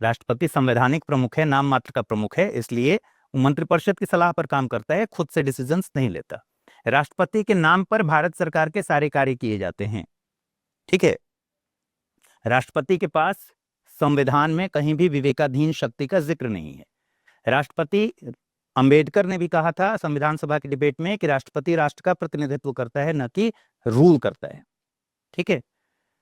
राष्ट्रपति संवैधानिक प्रमुख है, नाम मात्र का प्रमुख है, इसलिए मंत्रिपरिषद की सलाह पर काम करता है, खुद से डिसीजंस नहीं लेता। राष्ट्रपति के नाम पर भारत सरकार के सारे कार्य किए जाते हैं, ठीक है। राष्ट्रपति के पास संविधान में कहीं भी विवेकाधीन शक्ति का जिक्र नहीं है। राष्ट्रपति, अंबेडकर ने भी कहा था संविधान सभा की डिबेट में कि राष्ट्रपति राष्ट्र का प्रतिनिधित्व करता है, न कि रूल करता है, ठीक है।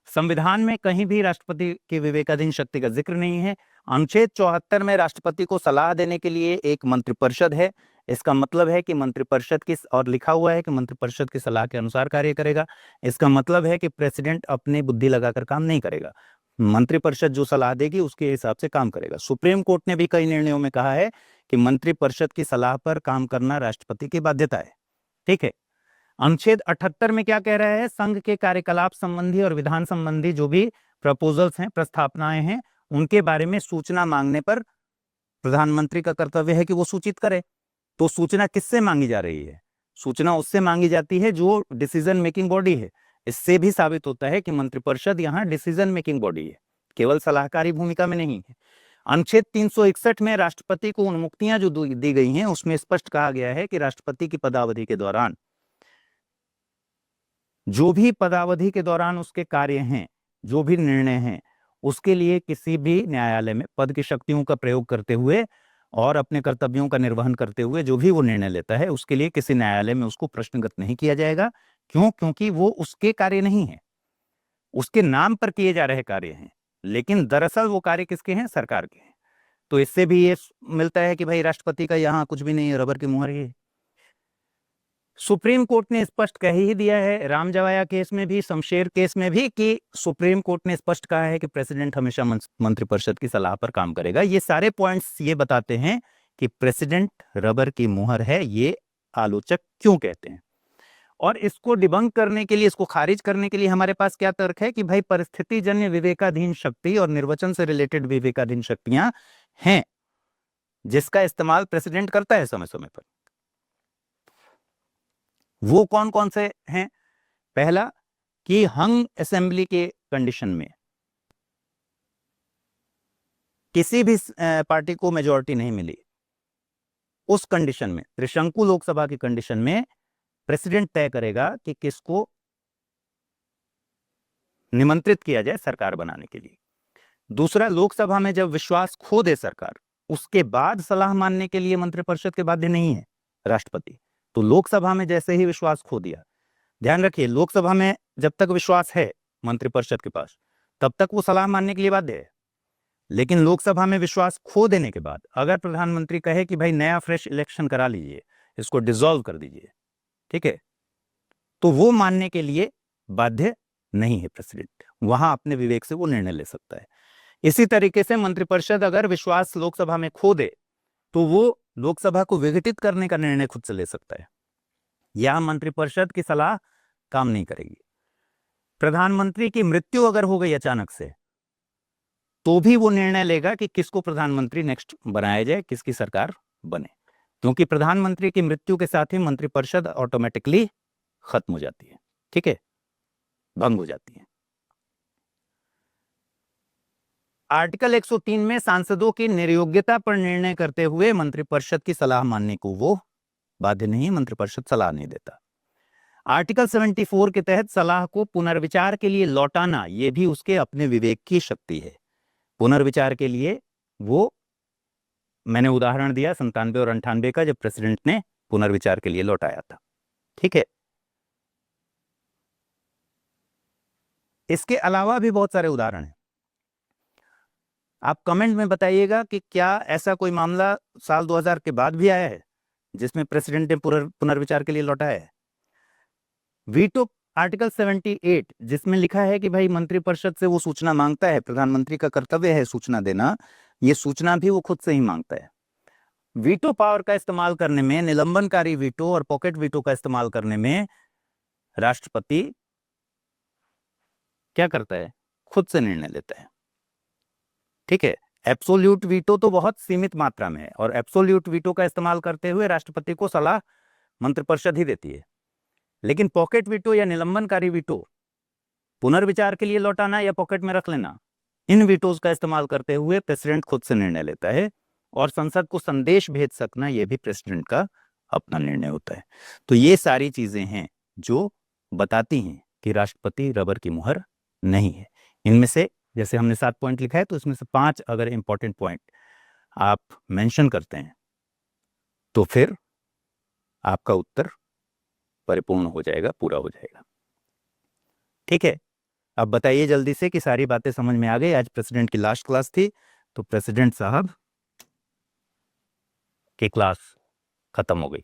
संविधान में कहीं भी राष्ट्रपति की विवेकाधीन शक्ति का जिक्र नहीं है। अनुच्छेद 74 में राष्ट्रपति को सलाह देने के लिए एक मंत्रिपरिषद है। इसका मतलब है कि मंत्रिपरिषद की, और लिखा हुआ है कि मंत्रिपरिषद की सलाह के अनुसार कार्य करेगा। इसका मतलब है कि प्रेसिडेंट अपनी बुद्धि लगाकर काम नहीं करेगा, मंत्रिपरिषद जो सलाह देगी उसके हिसाब से काम करेगा। सुप्रीम कोर्ट ने भी कई निर्णयों में कहा है कि मंत्रिपरिषद की सलाह पर काम करना राष्ट्रपति की बाध्यता है, ठीक है। अनुच्छेद 78 में क्या कह रहा है, संघ के कार्यकलाप संबंधी और विधान संबंधी जो भी प्रपोजल्स हैं, प्रस्तावनाएं हैं, उनके बारे में सूचना मांगने पर प्रधानमंत्री का कर्तव्य है कि वो सूचित करे। तो सूचना किससे मांगी जा रही है, सूचना उससे मांगी जाती है जो डिसीजन मेकिंग बॉडी है। इससे भी साबित होता है कि मंत्रिपरिषद यहाँ डिसीजन मेकिंग बॉडी है, केवल सलाहकारी भूमिका में नहीं है। अनुच्छेद 361 में राष्ट्रपति को उन मुक्तियां जो दी गई हैं उसमें स्पष्ट कहा गया है कि राष्ट्रपति की पदावधि के दौरान जो भी पदावधि के दौरान उसके कार्य हैं, जो भी निर्णय हैं, उसके लिए किसी भी न्यायालय में पद की शक्तियों का प्रयोग करते हुए और अपने कर्तव्यों का निर्वहन करते हुए जो भी वो निर्णय लेता है उसके लिए किसी न्यायालय में उसको प्रश्नगत नहीं किया जाएगा। क्यों? क्योंकि वो उसके कार्य नहीं है, उसके नाम पर किए जा रहे कार्य हैं, लेकिन दरअसल वो कार्य किसके हैं, सरकार के हैं। तो इससे भी ये मिलता है कि भाई राष्ट्रपति का यहाँ कुछ भी नहीं है, रबर की मुहर है। सुप्रीम कोर्ट ने स्पष्ट कह ही दिया है, राम जवाया केस में भी, शमशेर केस में भी, कि सुप्रीम कोर्ट ने स्पष्ट कहा है कि प्रेसिडेंट हमेशा मंत्रिपरिषद की सलाह पर काम करेगा। ये सारे पॉइंट्स ये बताते हैं कि प्रेसिडेंट रबर की मुहर है, ये आलोचक क्यों कहते हैं। और इसको डिबंक करने के लिए, इसको खारिज करने के लिए हमारे पास क्या तर्क है कि भाई परिस्थितिजन्य विवेकाधीन शक्ति और निर्वचन से रिलेटेड विवेकाधीन शक्तियां हैं जिसका इस्तेमाल प्रेसिडेंट करता है समय समय पर। वो कौन कौन से हैं? पहला कि हंग असेंबली के कंडीशन में किसी भी पार्टी को मेजॉरिटी नहीं मिली, उस कंडीशन में, त्रिशंकु लोकसभा की कंडीशन में प्रेसिडेंट तय करेगा कि किसको निमंत्रित किया जाए सरकार बनाने के लिए। दूसरा, लोकसभा में जब विश्वास खो दे सरकार, उसके बाद सलाह मानने के लिए मंत्रिपरिषद के बाध्य नहीं है राष्ट्रपति। तो लोकसभा में जैसे ही विश्वास खो दिया, ध्यान रखिए, लोकसभा में जब तक विश्वास है मंत्रिपरिषद के पास तब तक वो सलाह मानने के लिए बाध्य है। लेकिन लोकसभा में विश्वास खो देने के बाद अगर प्रधानमंत्री कहे कि भाई नया फ्रेश इलेक्शन करा लीजिए, इसको डिसॉल्व कर दीजिए, ठीक है, तो वो मानने के लिए बाध्य नहीं है प्रेसिडेंट, वहां अपने विवेक से वो निर्णय ले सकता है। इसी तरीके से मंत्रिपरिषद अगर विश्वास लोकसभा में खो दे तो वो लोकसभा को विघटित करने का निर्णय खुद से ले सकता है। यह मंत्रिपरिषद की सलाह काम नहीं करेगी। प्रधानमंत्री की मृत्यु अगर हो गई अचानक से तो भी वो निर्णय लेगा कि किसको प्रधानमंत्री नेक्स्ट बनाया जाए, किसकी सरकार बने, क्योंकि प्रधानमंत्री की मृत्यु के साथ ही मंत्रिपरिषद ऑटोमेटिकली खत्म हो जाती है, ठीक है, भंग हो जाती है। आर्टिकल 103 में सांसदों की निर्योग्यता पर निर्णय करते हुए मंत्रिपरिषद की सलाह मानने को वो बाध्य नहीं, मंत्रिपरिषद सलाह नहीं देता। आर्टिकल 74 के तहत सलाह को पुनर्विचार के लिए लौटाना यह भी उसके अपने विवेक की शक्ति है। पुनर्विचार के लिए वो, मैंने उदाहरण दिया 97 और 98 का, जब प्रेसिडेंट ने पुनर्विचार के लिए लौटाया था, ठीक है। इसके अलावा भी बहुत सारे उदाहरण हैं। आप कमेंट में बताइएगा कि क्या ऐसा कोई मामला साल 2000 के बाद भी आया है जिसमें प्रेसिडेंट ने पुनर्विचार के लिए लौटाया है। वीटो आर्टिकल 78 जिसमें लिखा है कि भाई मंत्रिपरिषद से वो सूचना मांगता है, प्रधानमंत्री का कर्तव्य है सूचना देना, ये सूचना भी वो खुद से ही मांगता है। वीटो पावर का इस्तेमाल करने में, निलंबनकारी वीटो और पॉकेट वीटो का इस्तेमाल करने में राष्ट्रपति क्या करता है, खुद से निर्णय लेता है, ठीक है। एब्सोल्यूट वीटो तो बहुत सीमित मात्रा में है और एब्सोल्यूट वीटो का इस्तेमाल करते हुए राष्ट्रपति को सलाह मंत्रिपरिषद ही देती है। लेकिन पॉकेट वीटो या निलंबनकारी वीटो, पुनर्विचार के लिए लौटाना या पॉकेट में रख लेना, इन वीटोज का इस्तेमाल करते हुए प्रेसिडेंट खुद से निर्णय लेता है और संसद को संदेश भेज सकना यह भी प्रेसिडेंट का अपना निर्णय होता है। तो ये सारी चीजें हैं जो बताती हैं कि राष्ट्रपति रबर की मुहर नहीं है। इनमें से जैसे हमने 7 पॉइंट लिखा है तो इसमें से 5 अगर इंपॉर्टेंट पॉइंट आप मेंशन करते हैं तो फिर आपका उत्तर परिपूर्ण हो जाएगा, पूरा हो जाएगा, ठीक है। अब बताइए जल्दी से कि सारी बातें समझ में आ गई। आज प्रेसिडेंट की लास्ट क्लास थी तो प्रेसिडेंट साहब की क्लास खत्म हो गई।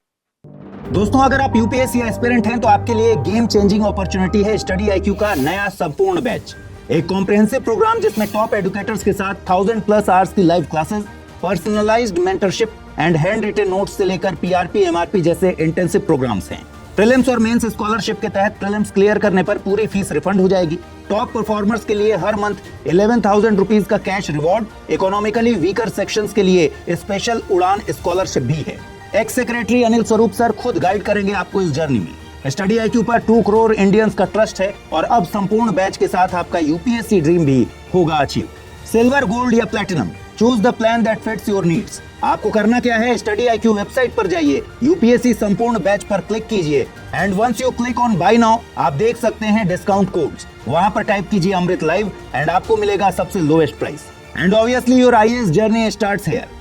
दोस्तों, अगर आप यूपीएससी एस्पिरेंट हैं तो आपके लिए गेम चेंजिंग अपॉर्चुनिटी है स्टडी आईक्यू का नया संपूर्ण बैच। एक कॉम्प्रिहेंसिव प्रोग्राम जिसमें टॉप एडुकेटर्स के साथ 1000+ आवर्स की live classes, personalised mentorship and hand written notes से लेकर पीआरपी, एमआरपी जैसे इंटेंसिव प्रोग्राम्स हैं। प्रीलिम्स और मेंस स्कॉलरशिप के तहत प्रीलिम्स क्लियर करने पर पूरी फीस रिफंड हो जाएगी। टॉप परफॉर्मर्स के लिए हर मंथ 11,000 रुपीज का cash reward, economically weaker sections के लिए स्पेशल उड़ान स्कॉलरशिप भी है। X secretary Anil Swarup sir खुद गाइड करेंगे आपको इस जर्नी में। स्टडी आईक्यू पर 2 करोड़ इंडियंस का ट्रस्ट है और अब संपूर्ण बैच के साथ आपका यूपीएससी ड्रीम भी होगा अचीव। सिल्वर, गोल्ड या platinum, choose the plan that fits your needs. आपको करना क्या है, स्टडी आईक्यू वेबसाइट पर जाइए, यूपीएससी संपूर्ण बैच पर क्लिक कीजिए and once you click on buy now आप देख सकते हैं डिस्काउंट कोड्स। वहां पर टाइप कीजिए अमृत लाइव एंड आपको मिलेगा सबसे lowest price and obviously your IAS journey starts here.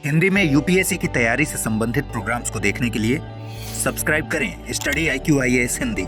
Hindi में यूपीएससी की तैयारी से संबंधित प्रोग्राम्स को देखने के लिए सब्सक्राइब करें स्टडी आईक्यू आईएएस हिंदी।